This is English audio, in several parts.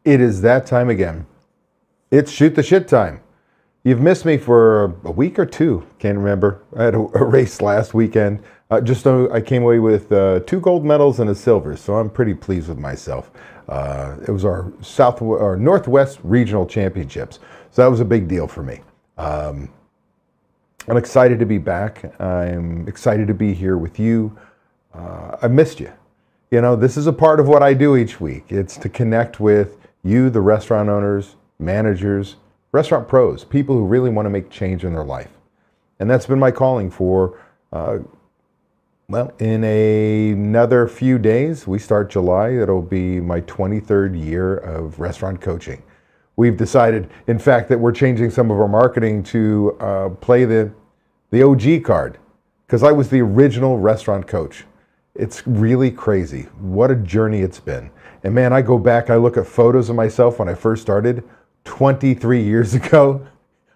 It is that time again. It's shoot the shit time. You've missed me for a week or two. Can't remember. I had a race last weekend. I came away with 2 gold medals and a silver, so I'm pretty pleased with myself. It was our Northwest Regional Championships, so that was a big deal for me. I'm excited to be back. I'm excited to be here with you. I missed you. You know, this is a part of what I do each week. It's to connect with you, the restaurant owners, managers, restaurant pros, people who really want to make change in their life. And that's been my calling for, in another few days, we start July. It'll be my 23rd year of restaurant coaching. We've decided, in fact, that we're changing some of our marketing to play the OG card, because I was the original restaurant coach. It's really crazy. What a journey it's been. And man, I go back, I look at photos of myself when I first started 23 years ago.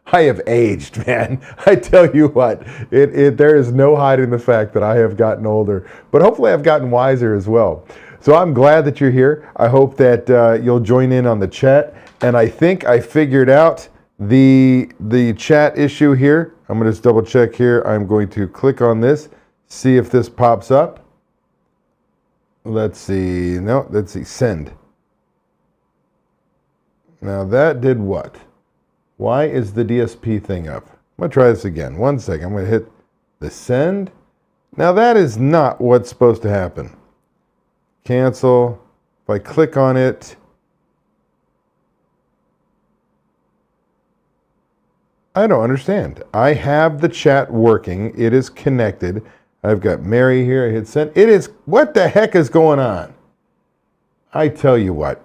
I have aged, man. I tell you what, there is no hiding the fact that I have gotten older, but hopefully I've gotten wiser as well. So I'm glad that you're here. I hope that you'll join in on the chat. And I think I figured out the chat issue here. I'm going to just double check here. I'm going to click on this, see if this pops up. Let's see. No, let's see. Send. Now that did what? Why is the DSP thing up? I'm going to try this again. 1 second. I'm going to hit the send. Now that is not what's supposed to happen. Cancel. If I click on it, I don't understand. I have the chat working. It is connected. I've got Mary here. I hit send. It is, what the heck is going on? I tell you what.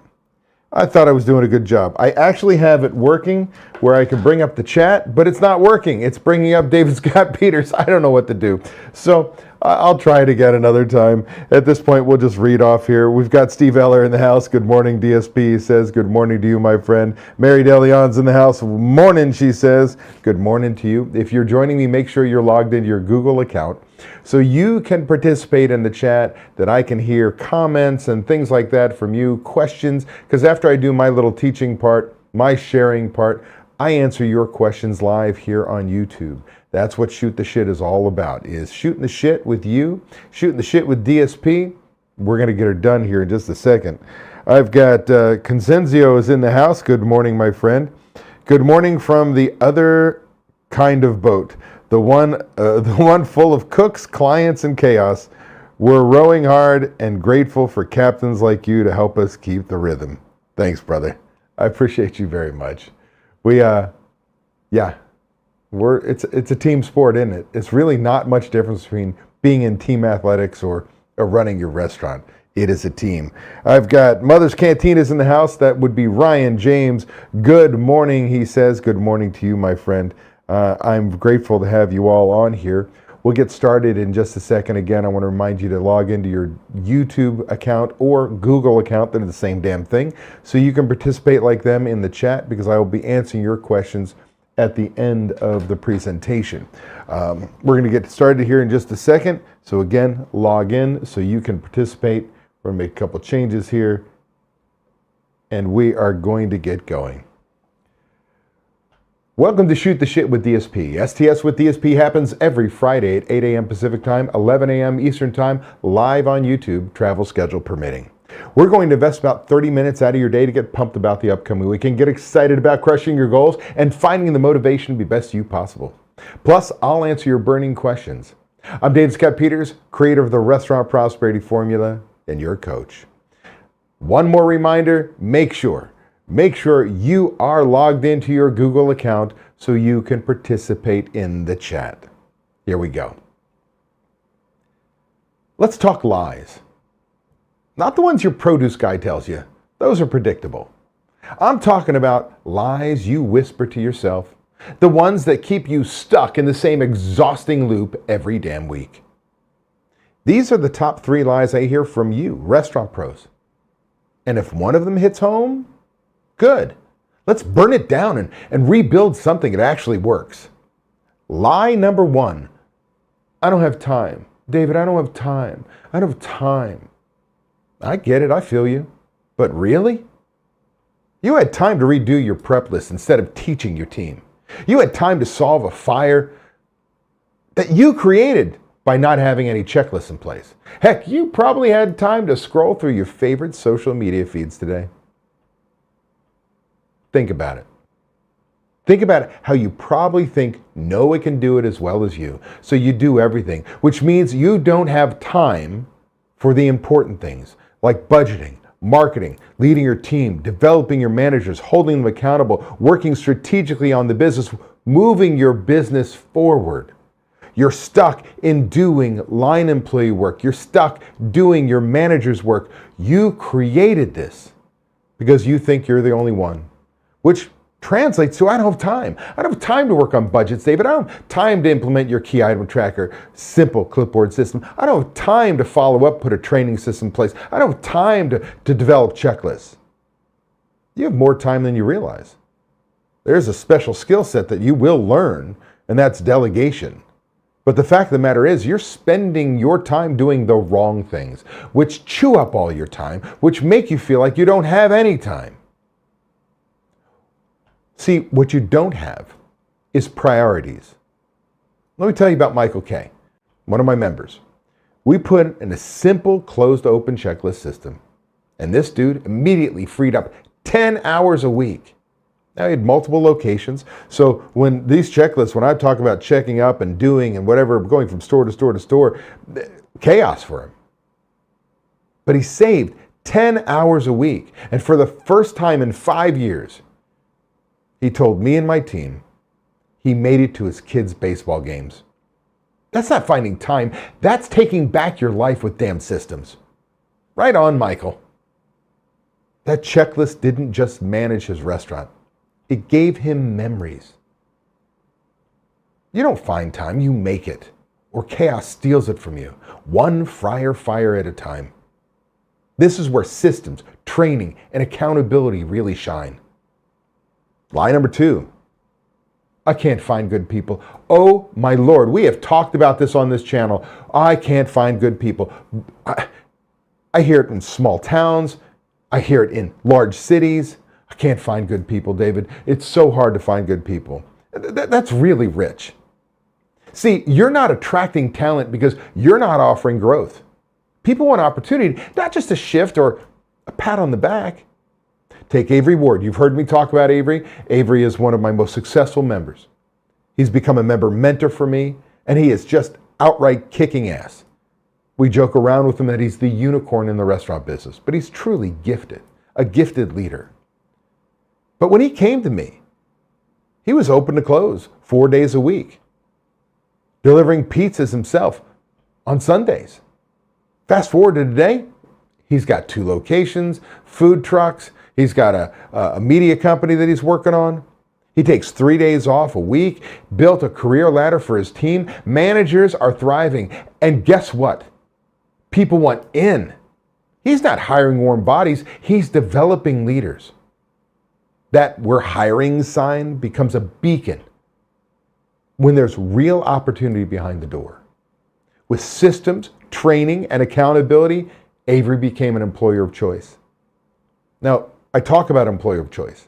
I thought I was doing a good job. I actually have it working where I can bring up the chat, but it's not working. It's bringing up David Scott Peters. I don't know what to do. So I'll try it again another time. At this point, we'll just read off here. We've got Steve Eller in the house. Good morning, DSP. He says, good morning to you, my friend. Mary DeLeon's in the house. Morning, she says. Good morning to you. If you're joining me, make sure you're logged into your Google account so you can participate in the chat, that I can hear comments and things like that from you, questions, because after I do my little teaching part, my sharing part, I answer your questions live here on YouTube. That's what Shoot the Shit is all about, is shooting the shit with you, shooting the shit with DSP. We're going to get her done here in just a second. I've got Consenzio is in the house. Good morning, my friend. Good morning from the other kind of boat. The one full of cooks, clients, and chaos. We're rowing hard and grateful for captains like you to help us keep the rhythm. Thanks, brother. I appreciate you very much. It's a team sport, isn't it? It's really not much difference between being in team athletics or running your restaurant. It is a team. I've got Mother's Cantinas in the house. That would be Ryan James. Good morning, he says. Good morning to you, my friend. I'm grateful to have you all on here. We'll get started in just a second. Again, I want to remind you to log into your YouTube account or Google account. They're the same damn thing. So you can participate like them in the chat, because I will be answering your questions at the end of the presentation. We're going to get started here in just a second. So again, log in so you can participate. We're going to make a couple changes here, and we are going to get going. Welcome to Shoot the Shit with DSP. STS with DSP happens every Friday at 8 a.m. Pacific Time, 11 a.m. Eastern Time, live on YouTube, travel schedule permitting. We're going to invest about 30 minutes out of your day to get pumped about the upcoming weekend, get excited about crushing your goals, and finding the motivation to be best you possible. Plus, I'll answer your burning questions. I'm David Scott Peters, creator of the Restaurant Prosperity Formula, and your coach. One more reminder, make sure you are logged into your Google account so you can participate in the chat. Here we go. Let's talk lies. Not the ones your produce guy tells you. Those are predictable. I'm talking about lies you whisper to yourself, the ones that keep you stuck in the same exhausting loop every damn week. These are the top 3 lies I hear from you, restaurant pros. And if one of them hits home, good. Let's burn it down and rebuild something that actually works. Lie number 1. I don't have time. David, I don't have time. I don't have time. I get it. I feel you. But really? You had time to redo your prep list instead of teaching your team. You had time to solve a fire that you created by not having any checklists in place. Heck, you probably had time to scroll through your favorite social media feeds today. Think about it. Think about how you probably think no one can do it as well as you, so you do everything, which means you don't have time for the important things like budgeting, marketing, leading your team, developing your managers, holding them accountable, working strategically on the business, moving your business forward. You're stuck in doing line employee work. You're stuck doing your manager's work. You created this because you think you're the only one, which translates to I don't have time. I don't have time to work on budgets, David. I don't have time to implement your key item tracker, simple clipboard system. I don't have time to follow up, put a training system in place. I don't have time to develop checklists. You have more time than you realize. There's a special skill set that you will learn, and that's delegation. But the fact of the matter is, you're spending your time doing the wrong things, which chew up all your time, which make you feel like you don't have any time. See, what you don't have is priorities. Let me tell you about Michael Kay, one of my members. We put in a simple closed open checklist system, and this dude immediately freed up 10 hours a week. Now he had multiple locations, so when these checklists, when I talk about checking up and doing and whatever, going from store to store to store, chaos for him. But he saved 10 hours a week, and for the first time in 5 years, he told me and my team he made it to his kids' baseball games. That's not finding time. That's taking back your life with damn systems. Right on, Michael. That checklist didn't just manage his restaurant. It gave him memories. You don't find time, you make it. Or chaos steals it from you. One fryer fire at a time. This is where systems, training, and accountability really shine. Lie number 2. I can't find good people. Oh my Lord, we have talked about this on this channel. I can't find good people. I hear it in small towns. I hear it in large cities. I can't find good people, David. It's so hard to find good people. That's really rich. See, you're not attracting talent because you're not offering growth. People want opportunity, not just a shift or a pat on the back. Take Avery Ward. You've heard me talk about Avery. Avery is one of my most successful members. He's become a member mentor for me, and he is just outright kicking ass. We joke around with him that he's the unicorn in the restaurant business, but he's truly gifted, a gifted leader. But when he came to me, he was open to close 4 days a week, delivering pizzas himself on Sundays. Fast forward to today, he's got 2 locations, food trucks. He's got a media company that he's working on. He takes 3 days off a week, built a career ladder for his team. Managers are thriving. And guess what? People want in. He's not hiring warm bodies. He's developing leaders. That "we're hiring" sign becomes a beacon when there's real opportunity behind the door. With systems, training, and accountability, Avery became an employer of choice. Now, I talk about employer of choice.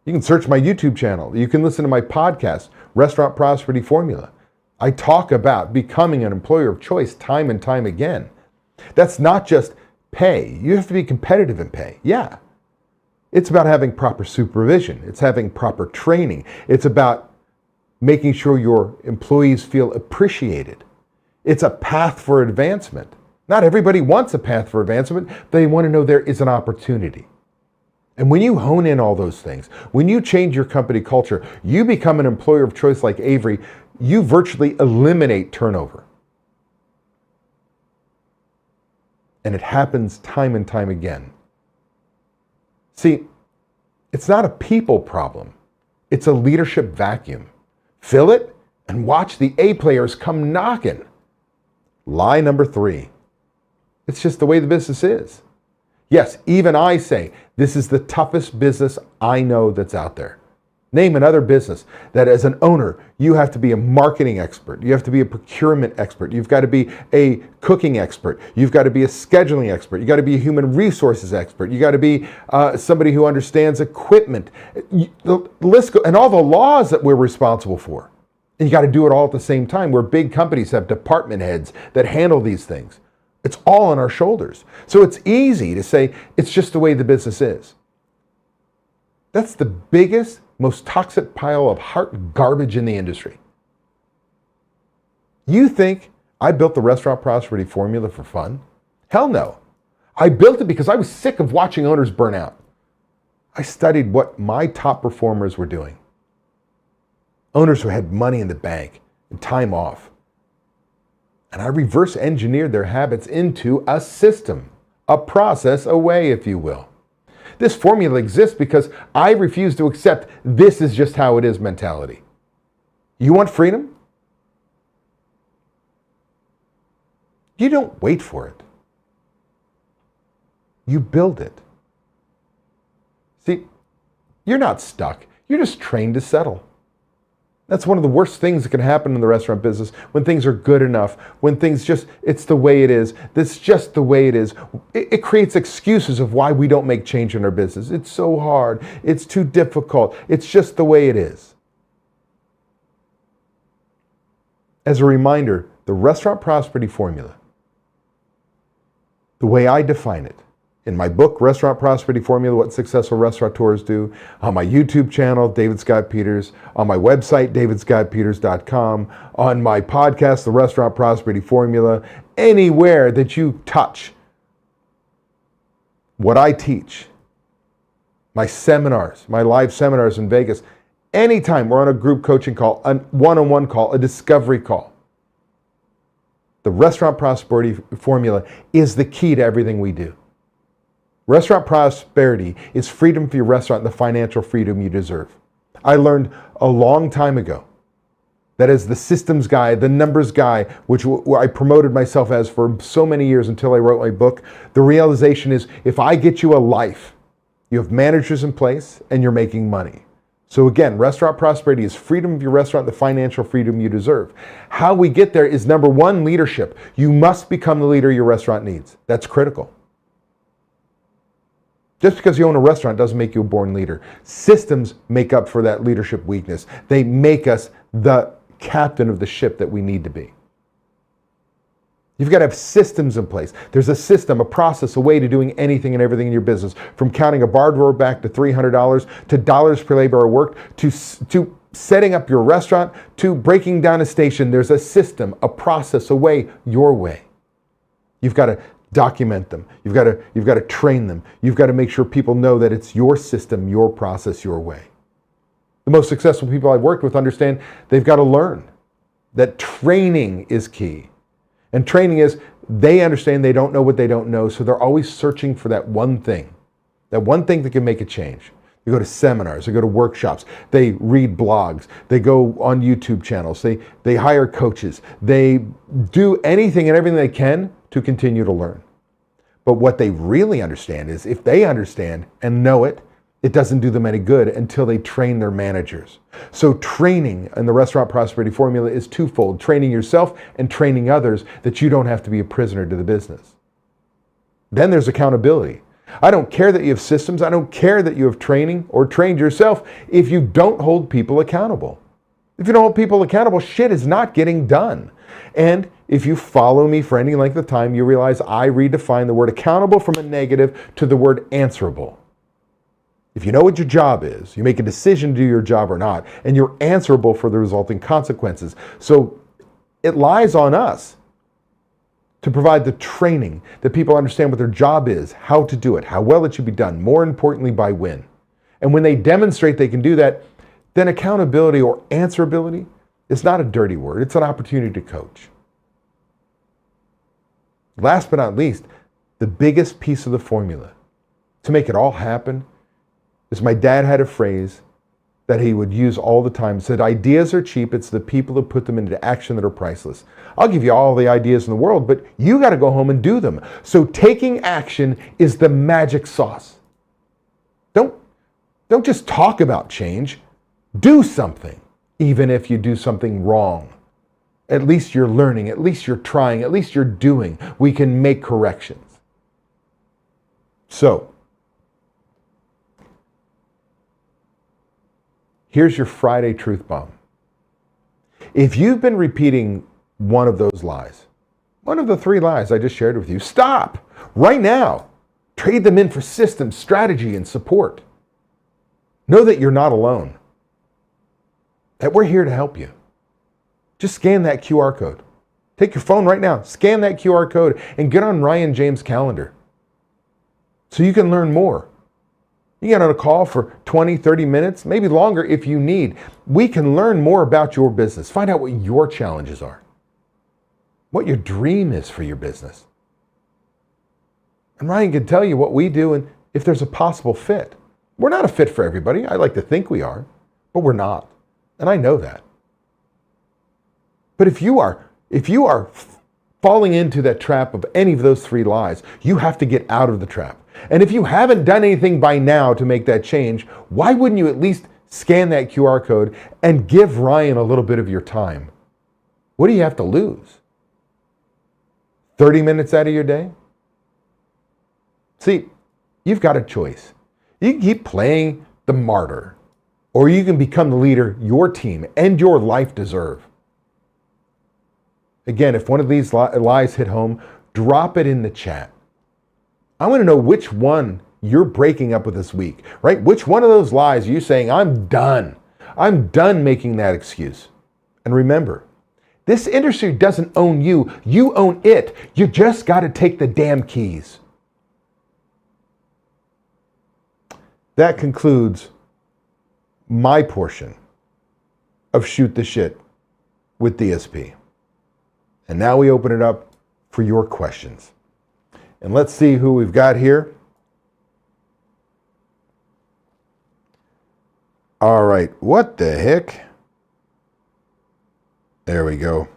You can search my YouTube channel. You can listen to my podcast, Restaurant Prosperity Formula. I talk about becoming an employer of choice time and time again. That's not just pay. You have to be competitive in pay. Yeah. It's about having proper supervision. It's having proper training. It's about making sure your employees feel appreciated. It's a path for advancement. Not everybody wants a path for advancement. They want to know there is an opportunity. And when you hone in all those things, when you change your company culture, you become an employer of choice like Avery, you virtually eliminate turnover. And it happens time and time again. See, it's not a people problem. It's a leadership vacuum. Fill it and watch the A players come knocking. Lie number 3. It's just the way the business is. Yes, even I say this is the toughest business I know that's out there. Name another business that as an owner, you have to be a marketing expert. You have to be a procurement expert. You've got to be a cooking expert. You've got to be a scheduling expert. You've got to be a human resources expert. You've got to be somebody who understands equipment. The list and all the laws that we're responsible for. And you got to do it all at the same time, where big companies have department heads that handle these things. It's all on our shoulders. So it's easy to say, it's just the way the business is. That's the biggest, most toxic pile of heart garbage in the industry. You think I built the Restaurant Prosperity Formula for fun? Hell no. I built it because I was sick of watching owners burn out. I studied what my top performers were doing. Owners who had money in the bank and time off. And I reverse engineered their habits into a system, a process, a way, if you will. This formula exists because I refuse to accept this is just how it is mentality. You want freedom? You don't wait for it. You build it. See, you're not stuck. You're just trained to settle. That's one of the worst things that can happen in the restaurant business, when things are good enough, when things just, it's the way it is. That's just the way it is. It creates excuses of why we don't make change in our business. It's so hard. It's too difficult. It's just the way it is. As a reminder, the Restaurant Prosperity Formula, the way I define it, in my book, Restaurant Prosperity Formula, What Successful Restaurateurs Do, on my YouTube channel, David Scott Peters, on my website, davidscottpeters.com, on my podcast, The Restaurant Prosperity Formula, anywhere that you touch what I teach, my seminars, my live seminars in Vegas, anytime we're on a group coaching call, a one-on-one call, a discovery call, the Restaurant Prosperity Formula is the key to everything we do. Restaurant prosperity is freedom for your restaurant and the financial freedom you deserve. I learned a long time ago that as the systems guy, the numbers guy, which I promoted myself as for so many years until I wrote my book, the realization is if I get you a life, you have managers in place and you're making money. So again, restaurant prosperity is freedom of your restaurant, the financial freedom you deserve. How we get there is number one, leadership. You must become the leader your restaurant needs. That's critical. Just because you own a restaurant doesn't make you a born leader. Systems make up for that leadership weakness. They make us the captain of the ship that we need to be. You've got to have systems in place. There's a system, a process, a way to doing anything and everything in your business, from counting a bar drawer back to $300, to dollars per labor hour worked, to setting up your restaurant, to breaking down a station. There's a system, a process, a way, your way. You've got to document them. You've got to train them. You've got to make sure people know that it's your system, your process, your way. The most successful people I've worked with understand they've got to learn that training is key. And training is, they understand they don't know what they don't know, so they're always searching for that one thing that can make a change. They go to seminars, they go to workshops, they read blogs, they go on YouTube channels, they hire coaches, they do anything and everything they can to continue to learn. But what they really understand is, if they understand and know it, it doesn't do them any good until they train their managers. So training in the Restaurant Prosperity Formula is twofold: training yourself and training others, that you don't have to be a prisoner to the business. Then there's accountability. I don't care that you have systems. I don't care that you have training or trained yourself if you don't hold people accountable. If you don't hold people accountable, shit is not getting done. And if you follow me for any length of time, you realize I redefine the word accountable from a negative to the word answerable. If you know what your job is, you make a decision to do your job or not, and you're answerable for the resulting consequences. So it lies on us to provide the training that people understand what their job is, how to do it, how well it should be done, more importantly, by when. And when they demonstrate they can do that, then accountability or answerability is not a dirty word. It's an opportunity to coach. Last but not least, the biggest piece of the formula to make it all happen is, my dad had a phrase that he would use all the time. He said, ideas are cheap. It's the people who put them into action that are priceless. I'll give you all the ideas in the world, but you got to go home and do them. So taking action is the magic sauce. Don't just talk about change. Do something, even if you do something wrong. At least you're learning, at least you're trying, at least you're doing. We can make corrections. So, here's your Friday truth bomb. If you've been repeating one of those lies, one of the 3 lies I just shared with you, stop right now. Trade them in for systems, strategy, and support. Know that you're not alone, that we're here to help you. Just scan that QR code. Take your phone right now, scan that QR code, and get on Ryan James' calendar so you can learn more. You get on a call for 20, 30 minutes, maybe longer if you need. We can learn more about your business. Find out what your challenges are, what your dream is for your business. And Ryan can tell you what we do and if there's a possible fit. We're not a fit for everybody. I like to think we are, but we're not. And I know that. But if you are falling into that trap of any of those 3 lies, you have to get out of the trap. And if you haven't done anything by now to make that change, why wouldn't you at least scan that QR code and give Ryan a little bit of your time? What do you have to lose? 30 minutes out of your day? See, you've got a choice. You can keep playing the martyr, or you can become the leader your team and your life deserve. Again, if one of these lies hit home, drop it in the chat. I want to know which one you're breaking up with this week, right? Which one of those lies are you saying, I'm done. I'm done making that excuse. And remember, this industry doesn't own you. You own it. You just got to take the damn keys. That concludes my portion of Shoot the Shit with DSP. And now we open it up for your questions. And let's see who we've got here. All right, what the heck? There we go.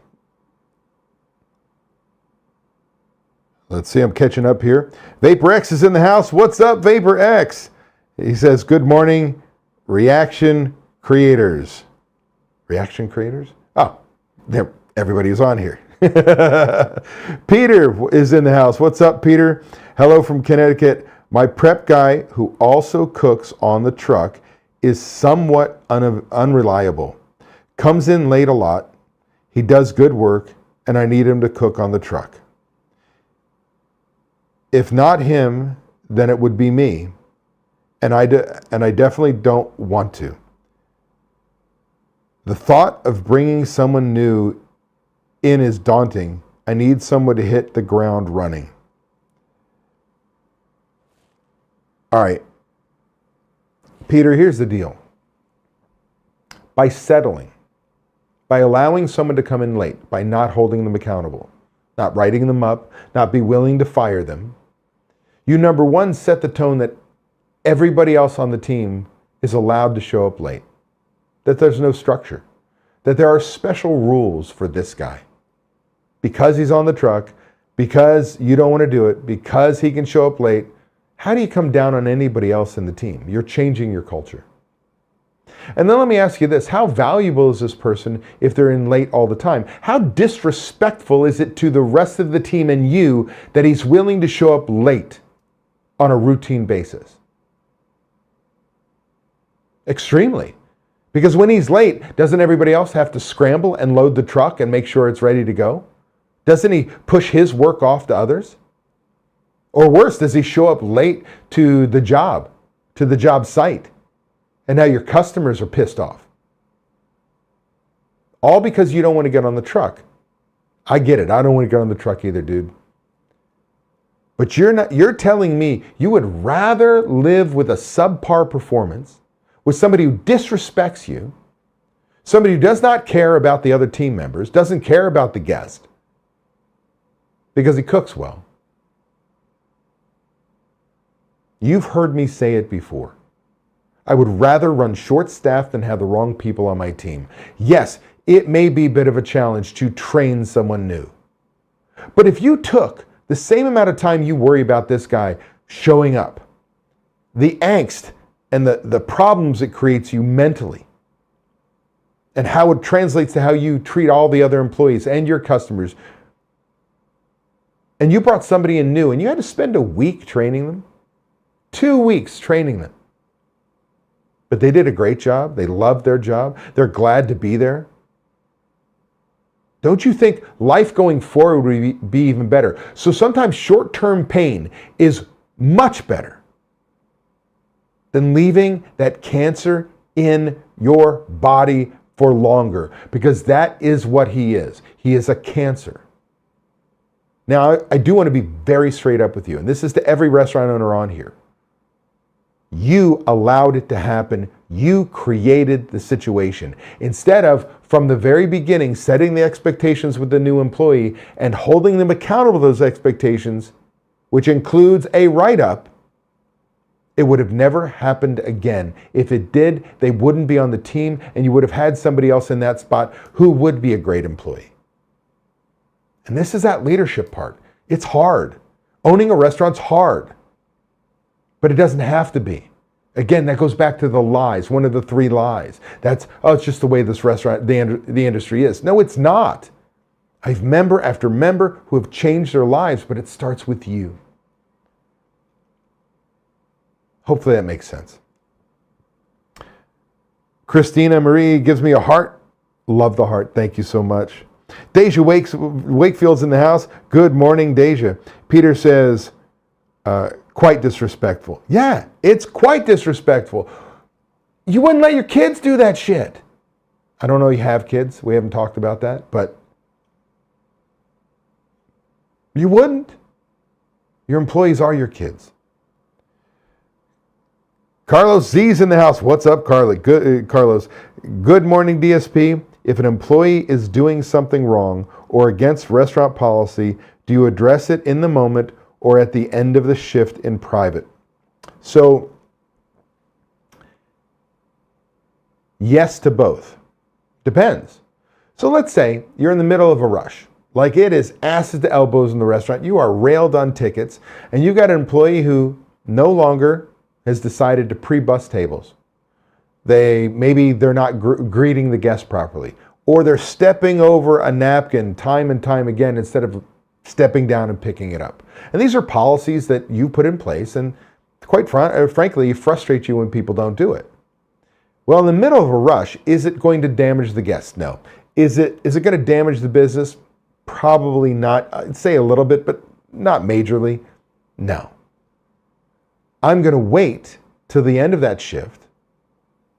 Let's see, I'm catching up here. Vapor X is in the house. What's up, Vapor X? He says, good morning, reaction creators. Reaction creators? Oh, there, everybody's on here. Peter is in the house. What's up, Peter? Hello from Connecticut. My prep guy, who also cooks on the truck, is somewhat unreliable. Comes in late a lot. He does good work, and I need him to cook on the truck. If not him, then it would be me, and I definitely don't want to. The thought of bringing someone new in is daunting. I need someone to hit the ground running. All right. Peter, here's the deal. By settling, by allowing someone to come in late, by not holding them accountable, not writing them up, not be willing to fire them, you, number one, set the tone that everybody else on the team is allowed to show up late, that there's no structure, that there are special rules for this guy. Because he's on the truck, because you don't want to do it, because he can show up late, how do you come down on anybody else in the team? You're changing your culture. And then let me ask you this, how valuable is this person if they're in late all the time? How disrespectful is it to the rest of the team and you that he's willing to show up late on a routine basis? Extremely. Because when he's late, doesn't everybody else have to scramble and load the truck and make sure it's ready to go? Doesn't he push his work off to others? Or worse, does he show up late to the job site? And now your customers are pissed off. All because you don't want to get on the truck. I get it. I don't want to get on the truck either, dude. But you're telling me you would rather live with a subpar performance, with somebody who disrespects you, somebody who does not care about the other team members, doesn't care about the guest, because he cooks well. You've heard me say it before. I would rather run short-staffed than have the wrong people on my team. Yes, it may be a bit of a challenge to train someone new. But if you took the same amount of time you worry about this guy showing up, the angst and the problems it creates you mentally, and how it translates to how you treat all the other employees and your customers. And you brought somebody in new and you had to spend a week training them, 2 weeks training them. But they did a great job. They loved their job. They're glad to be there. Don't you think life going forward would be even better? So sometimes short-term pain is much better than leaving that cancer in your body for longer, because that is what he is. He is a cancer. Now, I do want to be very straight up with you, and this is to every restaurant owner on here. You allowed it to happen. You created the situation. Instead of, from the very beginning, setting the expectations with the new employee and holding them accountable to those expectations, which includes a write-up, it would have never happened again. If it did, they wouldn't be on the team, and you would have had somebody else in that spot who would be a great employee. And this is that leadership part. It's hard. Owning a restaurant's hard. But it doesn't have to be. Again, that goes back to the lies, one of the 3 lies. That's, it's just the way this restaurant, the industry is. No, it's not. I've member after member who have changed their lives, but it starts with you. Hopefully that makes sense. Christina Marie gives me a heart. Love the heart. Thank you so much. Deja Wakefield's in the house. Good morning, Deja. Peter says, quite disrespectful. Yeah, it's quite disrespectful. You wouldn't let your kids do that shit. I don't know if you have kids. We haven't talked about that, but you wouldn't. Your employees are your kids. Carlos Z's in the house. What's up, Carlos? Good morning, DSP. If an employee is doing something wrong or against restaurant policy, do you address it in the moment or at the end of the shift in private? So, yes to both. Depends. So let's say you're in the middle of a rush. Like it is asses to elbows in the restaurant. You are railed on tickets, and you've got an employee who no longer has decided to pre-bus tables. Maybe they're not greeting the guests properly, or they're stepping over a napkin time and time again instead of stepping down and picking it up. And these are policies that you put in place, and quite frankly, frustrate you when people don't do it. Well, in the middle of a rush, is it going to damage the guests? No. Is it going to damage the business? Probably not. I'd say a little bit, but not majorly. No. I'm going to wait till the end of that shift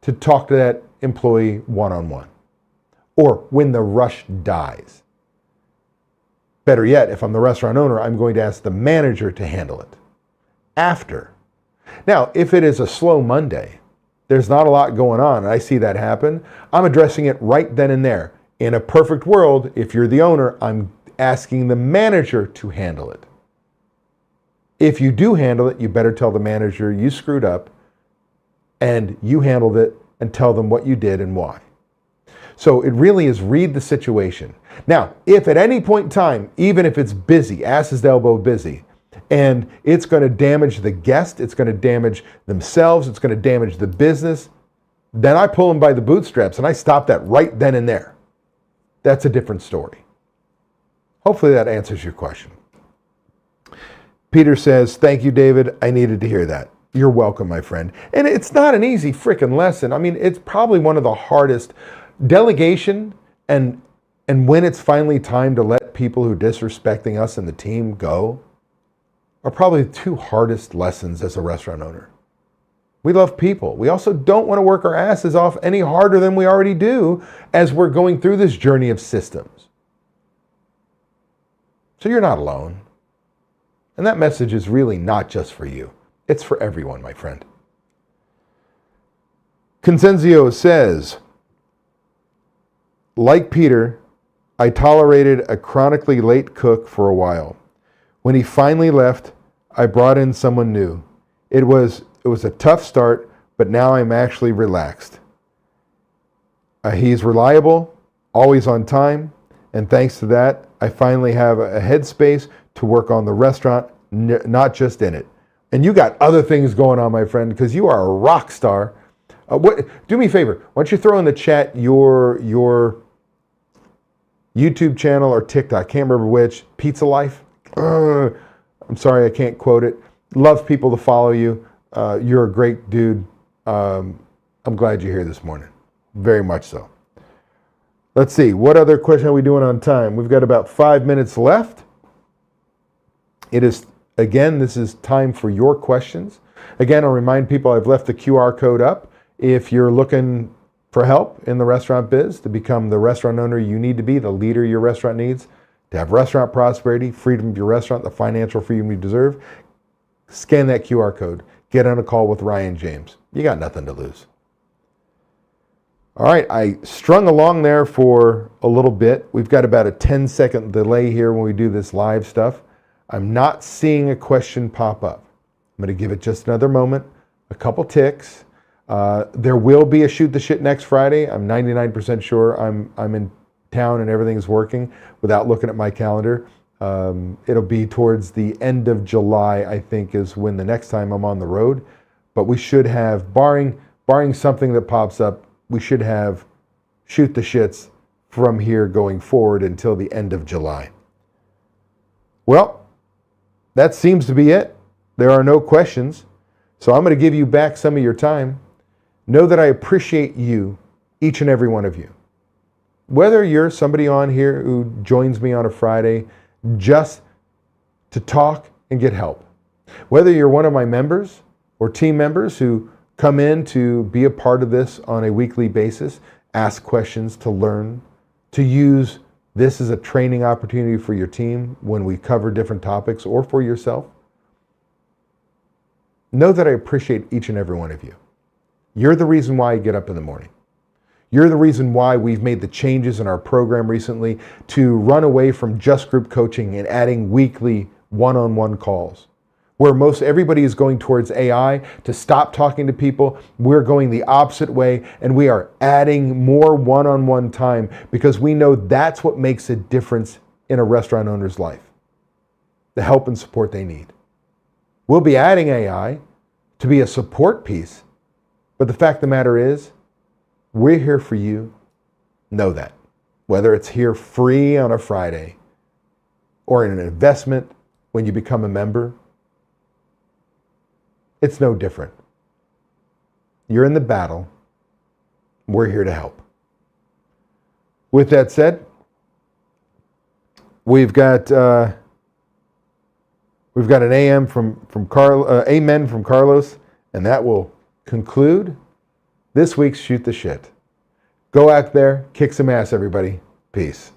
to talk to that employee one-on-one, or when the rush dies. Better yet, if I'm the restaurant owner, I'm going to ask the manager to handle it after. Now, if it is a slow Monday, there's not a lot going on, and I see that happen, I'm addressing it right then and there. In a perfect world, if you're the owner, I'm asking the manager to handle it. If you do handle it, you better tell the manager you screwed up and you handled it, and tell them what you did and why. So it really is read the situation. Now, if at any point in time, even if it's busy, asses to elbow busy, and it's going to damage the guest, it's going to damage themselves, it's going to damage the business, then I pull them by the bootstraps and I stop that right then and there. That's a different story. Hopefully that answers your question. Peter says, thank you, David. I needed to hear that. You're welcome, my friend. And it's not an easy freaking lesson. I mean, it's probably one of the hardest. Delegation and when it's finally time to let people who are disrespecting us and the team go are probably the 2 hardest lessons as a restaurant owner. We love people. We also don't want to work our asses off any harder than we already do as we're going through this journey of systems. So you're not alone. And that message is really not just for you. It's for everyone, my friend. Consenzio says, like Peter, I tolerated a chronically late cook for a while. When he finally left, I brought in someone new. It was a tough start, but now I'm actually relaxed. He's reliable, always on time, and thanks to that, I finally have a headspace to work on the restaurant, not just in it. And you got other things going on, my friend, because you are a rock star Do me a favor. Why don't you throw in the chat your YouTube channel or TikTok? Can't remember which. Pizza Life. I'm sorry, I can't quote it. Love people to follow you. You're a great dude. I'm glad you're here this morning. Very much so. Let's see. What other question are we doing on time? We've got about 5 minutes left. It is, again, this is time for your questions. Again, I'll remind people I've left the QR code up. If you're looking for help in the restaurant biz to become the restaurant owner you need to be, the leader your restaurant needs, to have restaurant prosperity, freedom of your restaurant, the financial freedom you deserve, scan that QR code. Get on a call with Ryan James. You got nothing to lose. All right, I strung along there for a little bit. We've got about a 10-second delay here when we do this live stuff. I'm not seeing a question pop up. I'm going to give it just another moment, a couple ticks. There will be a Shoot the Shit next Friday. I'm 99% sure I'm in town and everything's working without looking at my calendar. It'll be towards the end of July, I think, is when the next time I'm on the road. But we should have, barring something that pops up, we should have Shoot the Shits from here going forward until the end of July. Well, that seems to be it. There are no questions. So I'm going to give you back some of your time. Know that I appreciate you, each and every one of you. Whether you're somebody on here who joins me on a Friday just to talk and get help. Whether you're one of my members or team members who come in to be a part of this on a weekly basis, ask questions to learn, to use this as a training opportunity for your team when we cover different topics or for yourself. Know that I appreciate each and every one of you. You're the reason why I get up in the morning. You're the reason why we've made the changes in our program recently to run away from just group coaching and adding weekly one-on-one calls. Where most everybody is going towards AI to stop talking to people, we're going the opposite way, and we are adding more one-on-one time because we know that's what makes a difference in a restaurant owner's life. The help and support they need. We'll be adding AI to be a support piece, but the fact of the matter is, we're here for you. Know that. Whether it's here free on a Friday or in an investment when you become a member, it's no different. You're in the battle. We're here to help. With that said, we've got an amen from Carlos, and that will conclude this week's Shoot the Shit. Go out there, kick some ass, everybody. Peace.